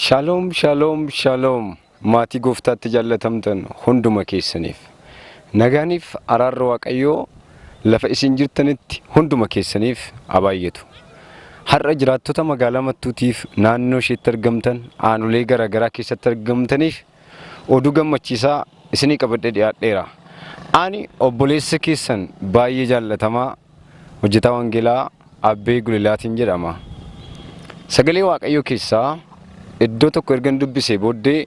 Shalom, shalom, shalom. Maatii gooftaatti jaallatamtan hunduma keessaniif. Nagaaniif araarri Waaqayyoo lafa isin jirtanitti hunduma keessaniif abaayyetu. Har'a jiraattota magaalaa Mattuutiif naannoo isheetti argamtan aanolee garaagaraa keessatti argamtaniif oduu gammachiisaa isinii qabadhee dhiyaadheera. Ani obboleessa keessan baay'ee jaallatamaa hojjetaa wangeelaa Abbee Gulilaatiin jedhama. Sagalee Waaqayyoo keessaa iddoo tokko ergan dubbisee booddee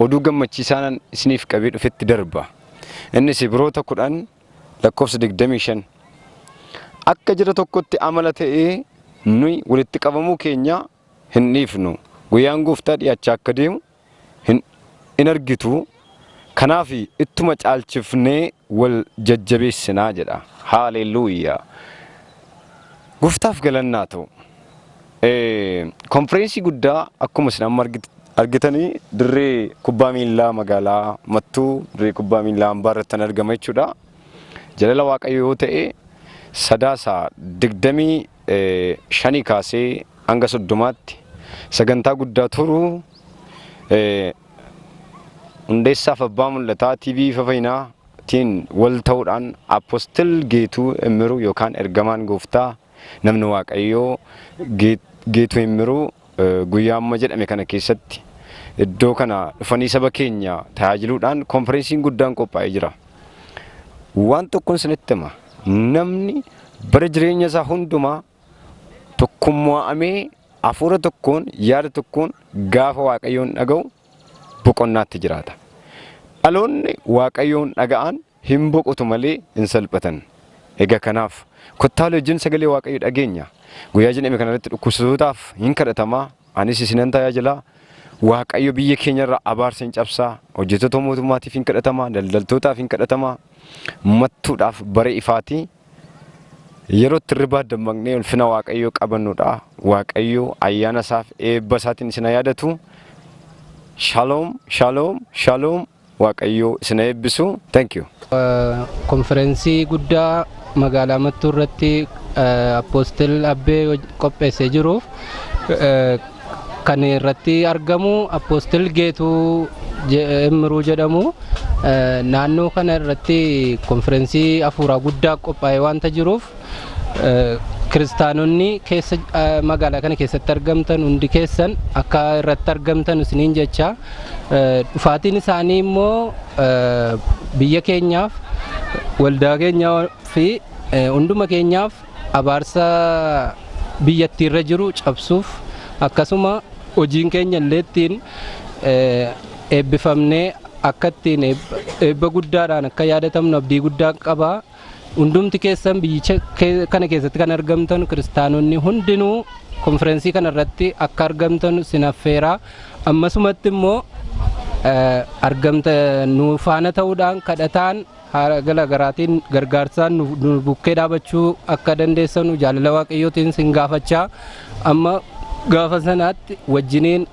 oduu gammachiisaan isiniif qabee dhufetti darba. Innis Ibroota 10:25. Akka jira tokkotti amala ta'ee nuyi walitti qabamuu keenya hin dhiifnu. Guyyaan gooftaa dhiyaachaa akka deemu hin argitu. Kanaaf ittuma caalchifnee wal jajjabeessinaa jedha. Haaleluyyaa. Gooftaaf galannaa ta'u. Konferensii guddaa akkuma isin amma argitanii dirree kubbaa miilaa magaalaa Mattuu dirree kubbaa miilaa hambaa irratti argama jechuudha. Jaalala Waaqayyoo yoo ta'e Sadaasaa 25 kaasee hanga 30tti sagantaa guddaa turu hundeessaaf abbaa mul'ataa TV Fafaynaatiin wal ta'uudhaan Apostel Geetuu Immiruu yookaan ergamaan gooftaa namni Waaqayyoo Geetuu Immiruu guyyaa amma jedhame kana keessatti iddoo kana dhufanii saba keenya tajaajiluudhaan konferensiin guddaan qophaa'ee jira. Waan tokkoon isinitti hima. Namni bara jireenya isaa hundumaa tokkummaa'amee hafuura tokkoon yaada tokkoon gaafa Waaqayyoon dhaga'u boqonnaatti jiraata. Dhaloonni Waaqayyoon dhaga'an hin boqotu malee hin salphatan. Egaa kanaaf kottaalee wajjin sagalee Waaqayyoo dhageenya. Guyyaa jedhame kanarratti dhukkubsatootaaf hin kadhatamaa. Anis isinan tajaajilaa. Waaqayyo biyya keenyarraa abaarsa hin cabsaa. Hojjettoota mootummaatiif hin kadhatamaa. Daldaltootaaf hin kadhatamaa. Mattuudhaaf bara ifaatii. Yeroo itti irribaa dammaqnee ulfina Waaqayyoo qabannuudha. Waaqayyoo ayyaana isaaf eebba isaatiin isin yaadatu. Shalom, shalom, shalom. Waaqayyoo isin eebbisu. Thank you. Konferensii guddaa magaalaa Mattuu irratti Apostel Abbee qopheessee jiruuf kan irratti argamu Apostel Geetuu Immiruu jedhamu. Naannoo kana irratti konferensii hafuuraa guddaa qophaa'ee waanta jiruuf kiristaanonni keessa magaalaa kana keessatti argamtan hundi keessan akka irratti argamtan isiniin jecha dhufaatiin isaanii immoo biyya keenyaaf waldaa keenyaa fi hunduma keenyaaf abaarsa biyyattii irra jiru cabsuuf akkasuma hojiin keenya illee ittiin eebbifamnee akka ittiin eebba guddaadhaan akka yaadatamnu abdii guddaa qaba. Hundumti keessan biyyicha kana keessatti kan argamtan kiristaanonni hundinuu konferensii kana irratti akka argamtan isin affeeraa. Ammasumatti immoo argamta nu faana ta'uudhaan kadhataan haala garaatiin gargaarsaan nu bukkee dhaabachuu akka dandeessanu jaalala Waaqayyootiin sin gaafachaa. Amma gaafa sanaatti wajjiniin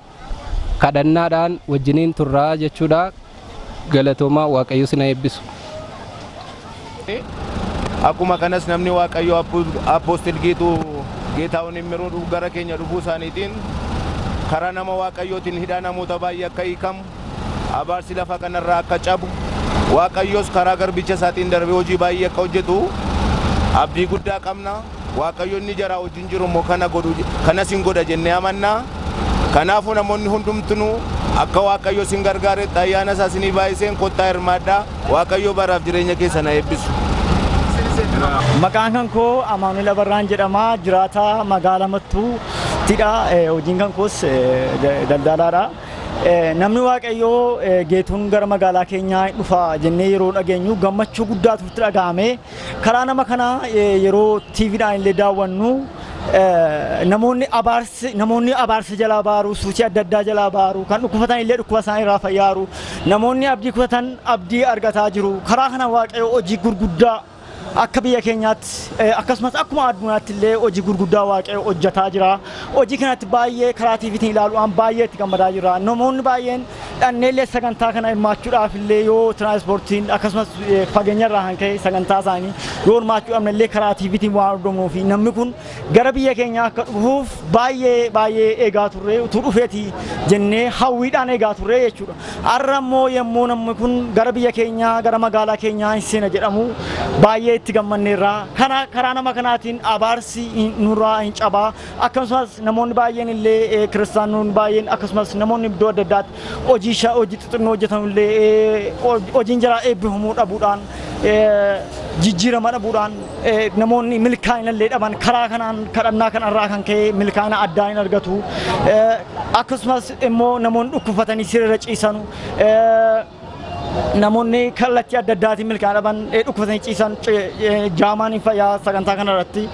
kadhannaadhaan wajjiniin turraa jechuudha. Galatoomaa Waaqayyo sin eebbisu. Akkuma kanas namni Waaqayyoo Apostel Geetaawwan Immiruu gara keenya dhufuu isaaniitiin karaa nama Waaqayyootiin hidhaa namoota baay'ee akka hiikamu abaarsi lafa kanarraa akka cabu Waaqayyoos karaa garbicha isaatiin darbee hojii baay'ee akka hojjetu abdii guddaa qabna. Waaqayyoon ni jara wajjin jiru immoo kanas hin godha jennee amannaa. Kanaafuu namoonni hundumtuu akka Waaqayyo sin gargaaretti ayyaana isaa isinii baay'iseen kottaa hirmaadhaa. Waaqayyo baraaf jireenya keessan eebbisu. Maqaan kan koo Amaanuel Abarraan jedhama. Jiraataa magaalaa Mattuuttidha. Hojiin kan koos daldalaadha. Namni Waaqayyoo Geetuun gara magaalaa keenyaa dhufa jennee yeroo dhageenyu gammachuu guddaatu itti dhaga'ame. Karaa nama kana yeroo TVdhaan illee daawwannu namoonni abaarsa jalaa baaru, suutii adda addaa jalaa baaru, kan dhukkubsatan illee dhukkuba isaanii irraa fayyaaru, namoonni abdii kutatan abdii argataa jiru. Karaa kana Waaqayyoo hojii gurguddaa akka biyya keenyaatti akkasumas akkuma addunyaatti illee hojii gurguddaa Waaqayyoo hojjetaa jira. Hojii kanatti baay'ee karaa TVtiin ilaaluudhaan baay'ee itti gammadaa jira. Namoonni baay'een Dhannellee sagantaa kana hirmaachuudhaaf illee yoo tiraanspoortiin akkasumas fageenyarraa kan ka'e sagantaa isaanii yoo hirmaachuudhaaf illee karaa tiiviitiin waan hordofnuu fi namni kun gara biyya keenyaa akka dhufuuf baay'ee eegaa turre utuu dhufeeti jennee hawwiidhaan eegaa turre jechuudha. Har'a immoo yommuu namni kun gara biyya keenyaa gara magaalaa keenyaa hin seena jedhamu baay'ee itti gammanneerra. Kana karaa nama kanaatiin abaarsi nurraa hin cabaa akkasumas namoonni baay'een illee kiristaanonni baay'een akkasumas namoonni iddoo adda addaatti hojii xixinnoo hojjetanillee hojiin jara eebbifamuu dhabuudhaan jijjiirama dhabuudhaan namoonni milkaa'ina illee dhaban karaa kanaan kadhannaa kanarraa kan ka'e milkaa'ina addaa hin argatu. Akkasumas immoo namoonni dhukkufatanii sirriirra ciisan namoonni kallattii adda addaatiin milkaa'ina dhaban dhukkufatanii ciisan jaamaan hin fayyaa sagantaa kanarratti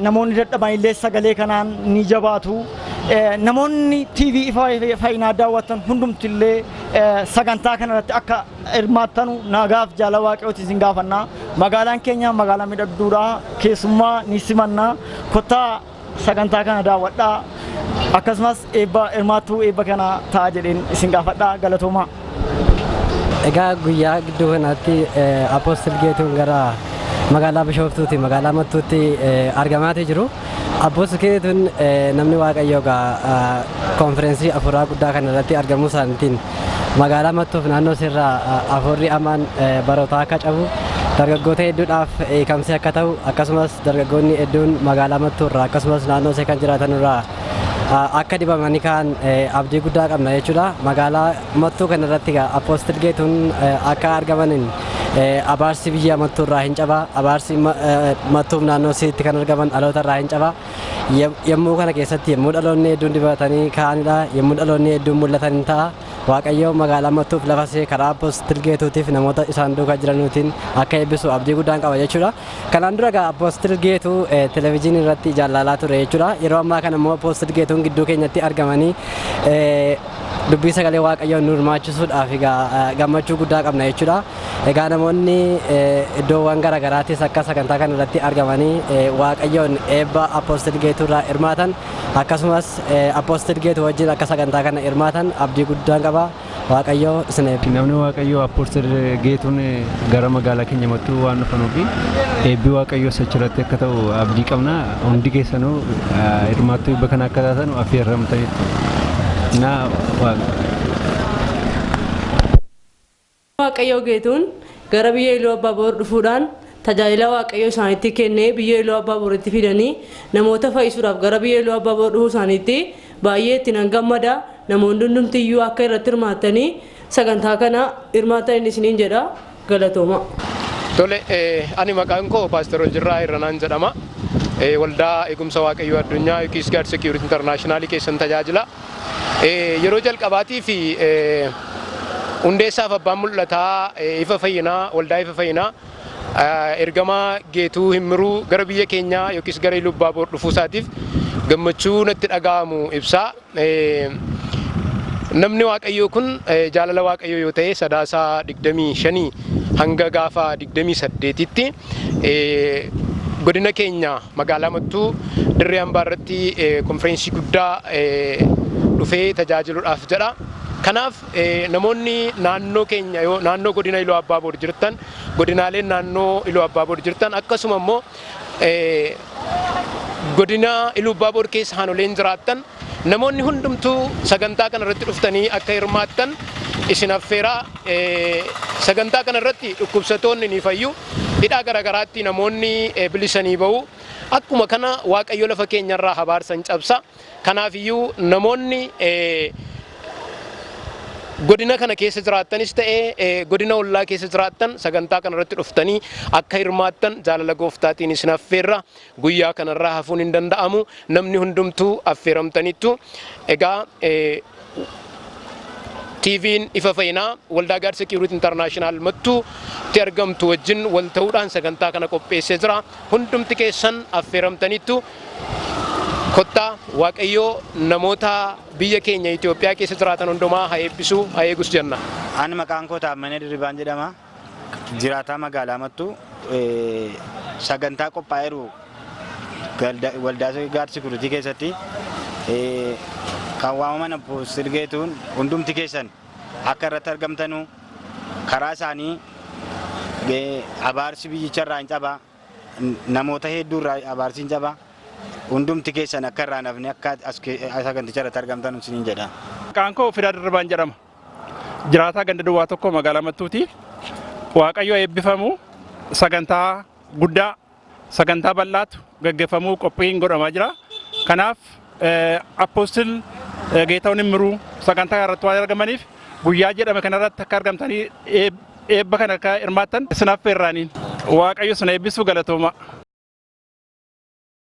namoonni dadhaban illee sagalee kanaan ni jabaatu. Namoonni TV fayyinaa daawwatan hundumti illee sagantaa kanarratti akka hirmaattanu naagaaf jaalala waaqayyooti isin gaafanna. Magaalaan keenya magaalaa miidhagduudha. Keessummaa ni simanna. Kottaa sagantaa kana daawwadhaa. Akkasumas hirmaattuu eebba kana ta'a jedheen isin gaafadhaa. Galatooma. Egaa guyyaa gidduu kanatti Apoostil Geetuun gara magaalaa Bishooftuuti magaalaa Mattuutti argamaatii jiru. Apoostil Geetuun namni Waaqayyoo konfereensii afuuraa guddaa kana irratti argamuu isaaniitiin magaalaa Mattuuf naannoo sirraa afuurri amaan barootaa akka cabu dargaggoota hedduudhaaf eekamsee akka ta'u akkasumas dargaggoonni hedduun magaalaa Mattuurraa akkasumas naannoo ishee kan jiraatanirraa akka dibamanii ka'an abdii guddaa qabna jechuudha. Magaalaa Mattuu kanarratti Apoostil Geetuun akka argamaniin abaarsi biyya Mattuurraa hin caba. Abaarsi Mattuuf naannoo isiitti kan argaman dhalootarraa hin caba. Yommuu kana keessatti yommuu dhaloonni hedduun dibatanii ka'anidha. Yommuu dhaloonni hedduun mul'atan hin ta'a. Waaqayyo magaalaa Mattuuf lafa ishee karaa Apoostil Geetuutiif namoota isaan duukaa jiranuutiin akka eebbisu abdii guddaan qaba jechuudha. Kanaan dura Apoostil Geetuu televezyiinii irratti jaallalaa ture jechuudha. Yeroo ammaa kana immoo Apoostil Geetuun gidduu keenyatti argamanii dubbii sagalee Waaqayyoon nu hirmaachisuudhaaf gammachuu guddaa qabna jechuudha. Egaa namoonni iddoowwan garaagaraattis akka sagantaa kana irratti argamanii Waaqayyoon eebba Apoostil Geetuu irraa hirmaatan akkasumas Apoostil Geetuu wajjin akka sagantaa kana hirmaatan abdii guddaan qaba. Waaqayyo isin eebbi. Namni Waaqayyo Apoostil Geetuun gara magaalaa keenya Mattuu waan dhufanuuf eebbi Waaqayyo achirratti akka ta'u abdii qabna. Hundi keessanuu hirmaattuu eebba kana akka taatan affeerramtaniitu. Waaqayyo Geetuun gara biyya Iluu Abbaaboor dhufuudhaan tajaajila Waaqayyo isaaniitti kennee biyya Iluu Abbaaboritti fidanii namoota fayyisuudhaaf gara biyya Iluu Abbaaboor dhufuu isaaniitti baay'ee itti nan gammada. Namoonni hundumtiyyuu akka irratti hirmaatanii sagantaa kana hirmaatan isiniin jedha. Galatooma. Tole ani maqaan koo Paaster Jirraa Irranaan jedhama. Waldaa eegumsa Waaqayyoo addunyaa yookiis Gaad Security International keessan tajaajila. Yeroo jalqabaatii fi hundeessaaf abbaan mul'ataa ifa fayyinaa waldaa ifa fayyinaa ergamaa Geetuu Himmiruu gara biyya keenyaa yookiis gara Iluu Abbaaboor dhufuu isaatiif gammachuu natti dhaga'amu ibsaa. Namni Waaqayyoo kun jaalala Waaqayyoo yoo ta'e sadaasaa 25 hanga gaafa 28tti godina keenya magaalaa Mattuu Dirree Hambaa irratti konfereensii guddaa dhufee tajaajiluudhaaf jedha. Kanaaf namoonni naannoo keenya naannoo godina Iluu Abbaaboor jirtan godinaaleen naannoo Iluu Abbaaboor jirtan akkasuma immoo godina Iluu Abbaaboor keessa haanoleen jiraattan namoonni hundumtuu sagantaa kana irratti dhuftanii akka hirmaattan isin affeeraa. Sagantaa kana irratti dhukkubsatoonni ni fayyu. Hidhaa garaagaraatti namoonni bilisanii bahu. Akkuma kana Waaqayyo lafa keenyarraa habaarsan cabsa. Kanaaf iyyuu namoonni godina kana keessa jiraattanis ta'ee godina ollaa keessa jiraattan sagantaa kana irratti dhuftanii akka hirmaattan jaalala gooftaatiin isin affeerra. Guyyaa kanarraa hafuun hin danda'amu. Namni hundumtuu affeeramtaniittu. Egaa TV'n ifa fayyinaa waldaa Gaad Security International Mattuutti argamtu wajjin wal ta'uudhaan sagantaa kana qopheessee jira. Hundumti keessan affeeramtaniittu. Kottaa Waaqayyoo namoota biyya keenya Itoophiyaa keessa jiraatan hundumaa haa eebbisuu haa eegus jenna. Ani maqaan koo Taammanee Dirribaan jedhama. Jiraataa magaalaa Mattuu sagantaa qophaa'eeru waldaa Gaad Security keessatti kan waamaman Apoostil Geetuun hundumti keessan akka irratti argamtanu karaa isaanii abaarsi biyyicharraa hin cabaa namoota hedduurraa abaarsi hin cabaa hundumti keessan akka irraa nafni akka saganticha irratti argamtan isiniin jedha. Maqaan koo Fidaa Dirribaan jedhama. Jiraataa ganda duwwaa tokko magaalaa Mattuuti. Waaqayyo eebbifamu sagantaa guddaa sagantaa bal'aatu gaggeeffamuu qophiin godhamaa jira. Kanaaf Apoostil Geetahuun Immiruu sagantaa irratti waan argamaniif guyyaa jedhame kanarratti akka argamtanii eebba kana akka hirmaattan isin affeerraaniin Waaqayyo sana eebbisuu galatooma.